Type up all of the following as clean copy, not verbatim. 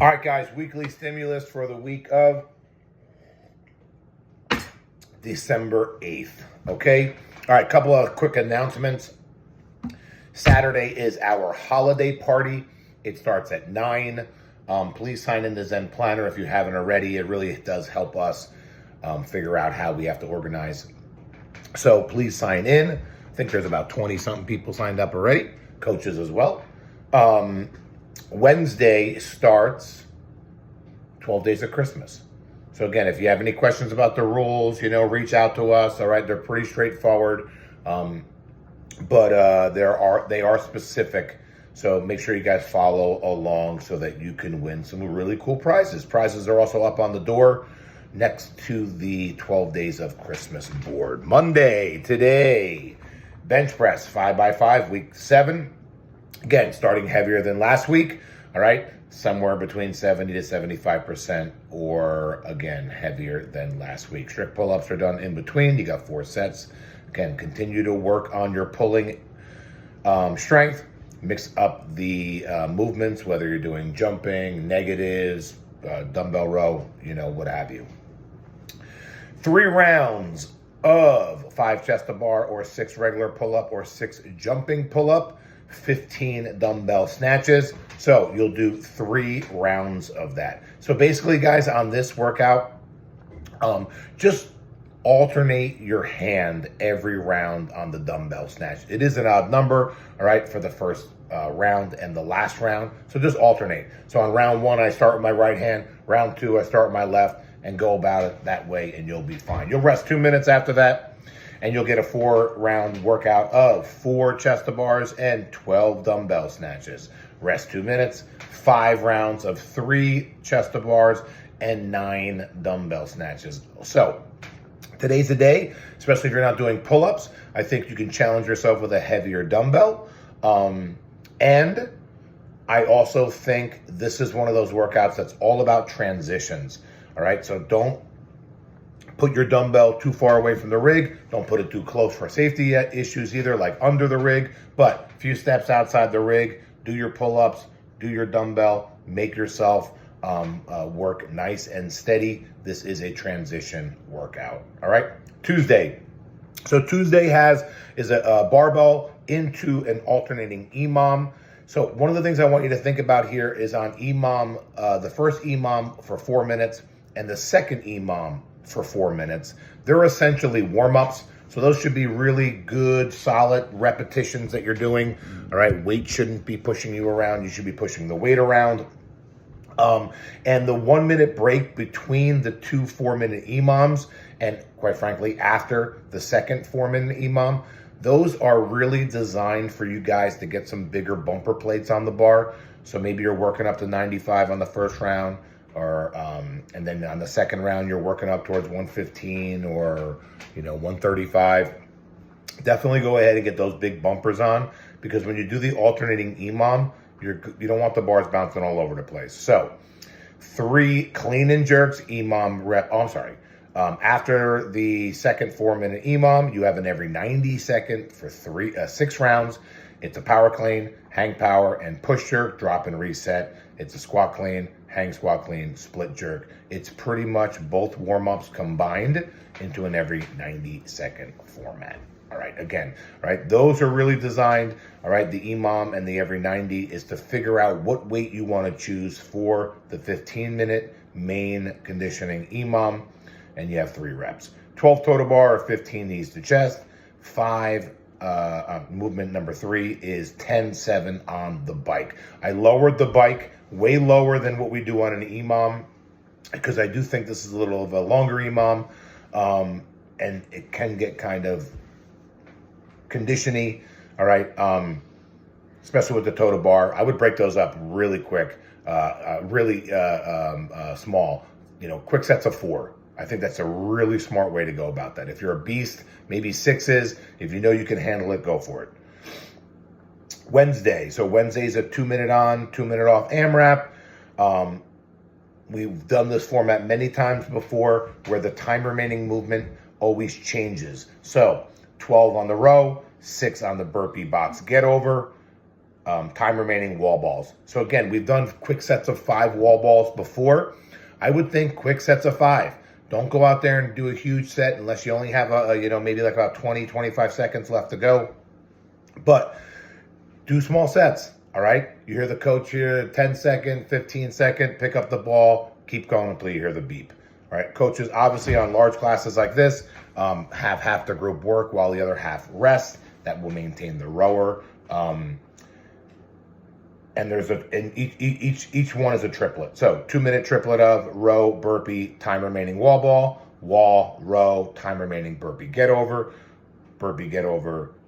All right, guys, weekly stimulus for the week of December 8th. Okay? All right, couple of quick announcements. Saturday is our holiday party. It starts at 9. Please sign in to Zen Planner if you haven't already. It really does help us figure out how we have to organize. So please sign in. I think there's about 20-something people signed up already. Coaches as well. Wednesday starts 12 Days of Christmas. So again, if you have any questions about the rules, reach out to us. All right, they're pretty straightforward, but they are specific. So make sure you guys follow along so that you can win some really cool prizes. Prizes are also up on the door next to the 12 Days of Christmas board. Monday, today, bench press 5x5, week 7. Again, starting heavier than last week. All right, somewhere between 70 to 75%, or again, heavier than last week. Strict pull-ups are done in between. You got 4 sets. Again, continue to work on your pulling strength. Mix up the movements, whether you're doing jumping, negatives, dumbbell row, what have you. 3 rounds of 5 chest to bar or 6 regular pull-up or 6 jumping pull-up, 15 dumbbell snatches. So you'll do 3 rounds of that. So basically, guys, on this workout, just alternate your hand every round on the dumbbell snatch. It is an odd number, all right, for the first round and the last round. So just alternate. So on round 1, I start with my right hand. Round 2, I start with my left, and go about it that way, and you'll be fine. You'll rest 2 minutes after that, and you'll get a 4-round workout of 4 chest to bars and 12 dumbbell snatches. Rest 2 minutes, 5 rounds of 3 chest to bars and 9 dumbbell snatches. So today's the day, especially if you're not doing pull-ups. I think you can challenge yourself with a heavier dumbbell. And I also think this is one of those workouts that's all about transitions. All right, so don't put your dumbbell too far away from the rig. Don't put it too close for safety issues either, like under the rig. But a few steps outside the rig, do your pull-ups, do your dumbbell, make yourself work nice and steady. This is a transition workout. All right, Tuesday. So Tuesday is a barbell into an alternating EMOM. So one of the things I want you to think about here is on EMOM, the first EMOM for 4 minutes and the second EMOM for 4 minutes. They're essentially warm-ups. So those should be really good, solid repetitions that you're doing. All right, weight shouldn't be pushing you around. You should be pushing the weight around. And the 1 minute break between the 2 4-minute EMOMs, and quite frankly, after the second 4-minute EMOM, those are really designed for you guys to get some bigger bumper plates on the bar. So maybe you're working up to 95 on the first round, or and then on the second round you're working up towards 115 or 135. Definitely go ahead and get those big bumpers on, because when you do the alternating EMOM, you don't want the bars bouncing all over the place. So 3 clean and jerks EMOM rep. After the second 4-minute EMOM, you have an every 90 second for 6 rounds. It's a power clean, hang power, and push jerk, drop and reset. It's a squat clean, hang squat clean, split jerk. It's pretty much both warm-ups combined into an every 90 second format. All right, again, right, those are really designed, all right, the EMOM and the every 90 is to figure out what weight you want to choose for the 15-minute main conditioning EMOM, and you have 3 reps. 12 toe to bar or 15 knees to chest. 5 movement number 3 is 10-7 on the bike. I lowered the bike way lower than what we do on an EMOM, because I do think this is a little of a longer EMOM, and it can get kind of conditioning, all right, especially with the toe to bar. I would break those up really quick, really small, quick sets of 4. I think that's a really smart way to go about that. If you're a beast, maybe 6s. If you know you can handle it, go for it. Wednesday. So Wednesday is a 2-minute on, 2-minute off AMRAP. We've done this format many times before, where the time remaining movement always changes. So 12 on the row, 6 on the burpee box get over, time remaining wall balls. So again, we've done quick sets of 5 wall balls before. I would think quick sets of 5. Don't go out there and do a huge set unless you only have maybe like about 20, 25 seconds left to go. But do small sets, all right? You hear the coach here, 10 second, 15 second, pick up the ball, keep going until you hear the beep. All right, coaches obviously on large classes like this have half the group work while the other half rest. That will maintain the rower. And each one is a triplet. So 2-minute triplet of row, burpee, time remaining wall ball, wall, row, time remaining burpee get over,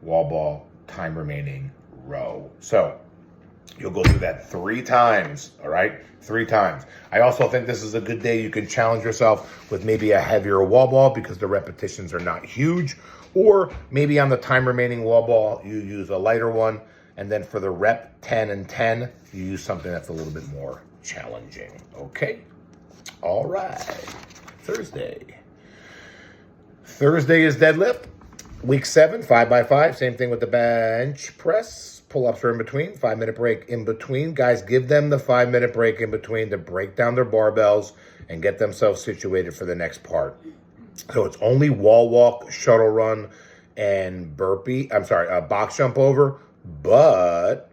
wall ball, time remaining row. So you'll go through that 3 times, all right? 3 times. I also think this is a good day you can challenge yourself with maybe a heavier wall ball because the repetitions are not huge. Or maybe on the time remaining wall ball, you use a lighter one. And then for the rep 10 and 10, you use something that's a little bit more challenging. Okay? All right. Thursday is deadlift. Week 7, 5x5. Same thing with the bench press. Pull-ups are in between. 5-minute break in between. Guys, give them the 5-minute break in between to break down their barbells and get themselves situated for the next part. So it's only wall walk, shuttle run, and box jump over. But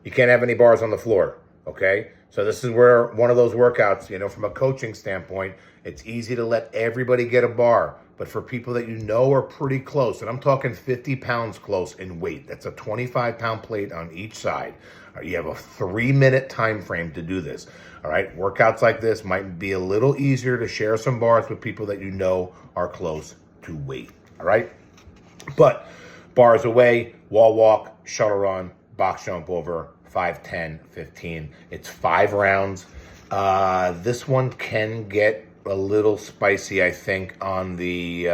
you can't have any bars on the floor, okay? So this is where one of those workouts, from a coaching standpoint, it's easy to let everybody get a bar. But for people that you know are pretty close, and I'm talking 50 pounds close in weight, that's a 25-pound plate on each side. You have a 3-minute time frame to do this, all right? Workouts like this might be a little easier to share some bars with people that you know are close to weight, all right? But bars away, wall walk, shuttle run, box jump over, 5, 10, 15. It's 5 rounds. This one can get a little spicy, I think, on the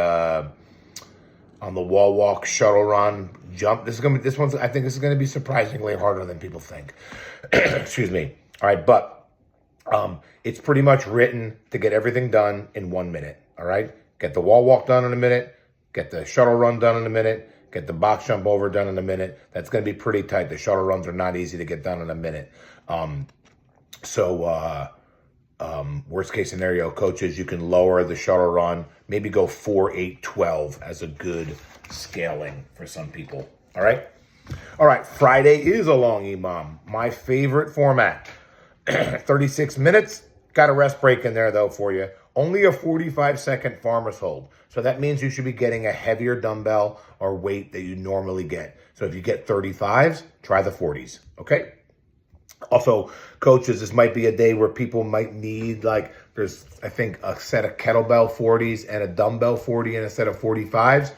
wall walk, shuttle run, jump. I think this is gonna be surprisingly harder than people think. Excuse me. All right, but it's pretty much written to get everything done in 1 minute. All right, get the wall walk done in a minute, get the shuttle run done in a minute, get the box jump over done in a minute. That's going to be pretty tight. The shuttle runs are not easy to get done in a minute. Worst case scenario, coaches, you can lower the shuttle run, maybe go 4, 8, 12 as a good scaling for some people. All right? All right, Friday is a long EMOM. My favorite format. 36 minutes. Got a rest break in there, though, for you. Only a 45-second farmer's hold. So that means you should be getting a heavier dumbbell or weight that you normally get. So if you get 35s, try the 40s, okay? Also, coaches, this might be a day where people might need, there's, I think, a set of kettlebell 40s and a dumbbell 40 and a set of 45s.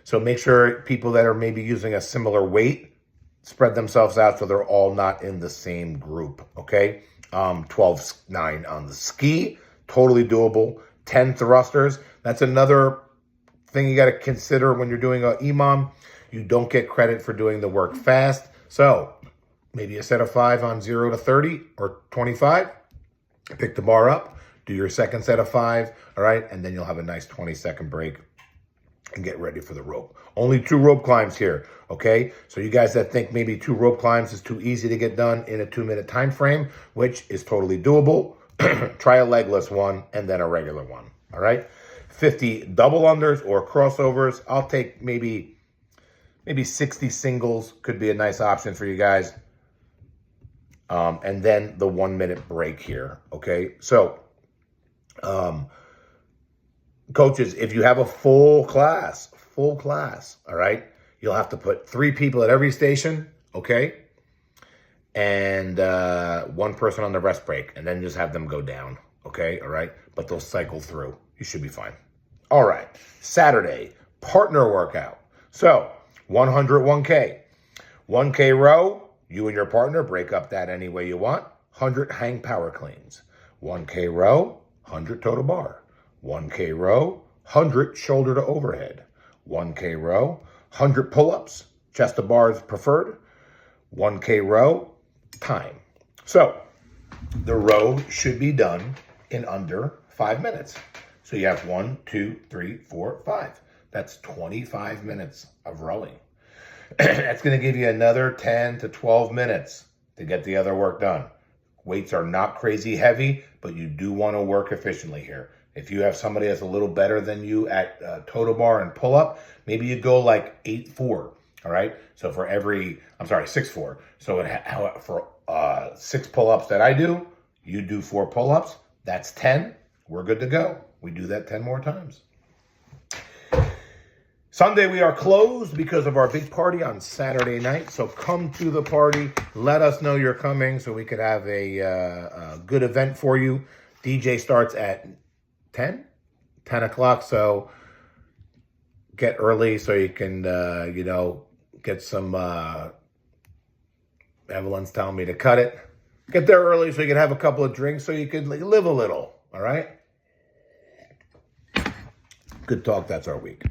So make sure people that are maybe using a similar weight spread themselves out so they're all not in the same group, okay? 12-9 on the ski, totally doable. 10 thrusters. That's another thing you got to consider when you're doing an EMOM. You don't get credit for doing the work fast. So maybe a set of 5 on 0 to 30 or 25. Pick the bar up. Do your second set of 5. All right. And then you'll have a nice 20-second break and get ready for the rope. Only 2 rope climbs here. Okay. So you guys that think maybe 2 rope climbs is too easy to get done in a 2-minute time frame, which is totally doable. Try a legless one and then a regular one. All right. 50 double unders or crossovers. I'll take maybe 60 singles could be a nice option for you guys. And then the 1-minute break here. Okay. So, coaches, if you have a full class, all right, you'll have to put 3 people at every station. Okay. And 1 person on the rest break, and then just have them go down, okay? All right? But they'll cycle through. You should be fine. All right. Saturday, partner workout. So 100 1K. 1K row, you and your partner break up that any way you want. 100 hang power cleans. 1K row, 100 total bar. 1K row, 100 shoulder to overhead. 1K row, 100 pull-ups, chest to bars preferred. 1K row, time. So the row should be done in under 5 minutes. So you have 1, 2, 3, 4, 5. That's 25 minutes of rowing. That's going to give you another 10 to 12 minutes to get the other work done. Weights are not crazy heavy, but you do want to work efficiently here. If you have somebody that's a little better than you at total bar and pull up, maybe you go like 8-4. All right. So for 6-4. So for 6 pull-ups that I do, you do 4 pull-ups. That's 10. We're good to go. We do that 10 more times. Sunday, we are closed because of our big party on Saturday night. So come to the party. Let us know you're coming so we could have a good event for you. DJ starts at 10 o'clock. So get early so you can, get some, Evelyn's telling me to cut it. Get there early so you can have a couple of drinks so you can live a little. All right? Good talk. That's our week.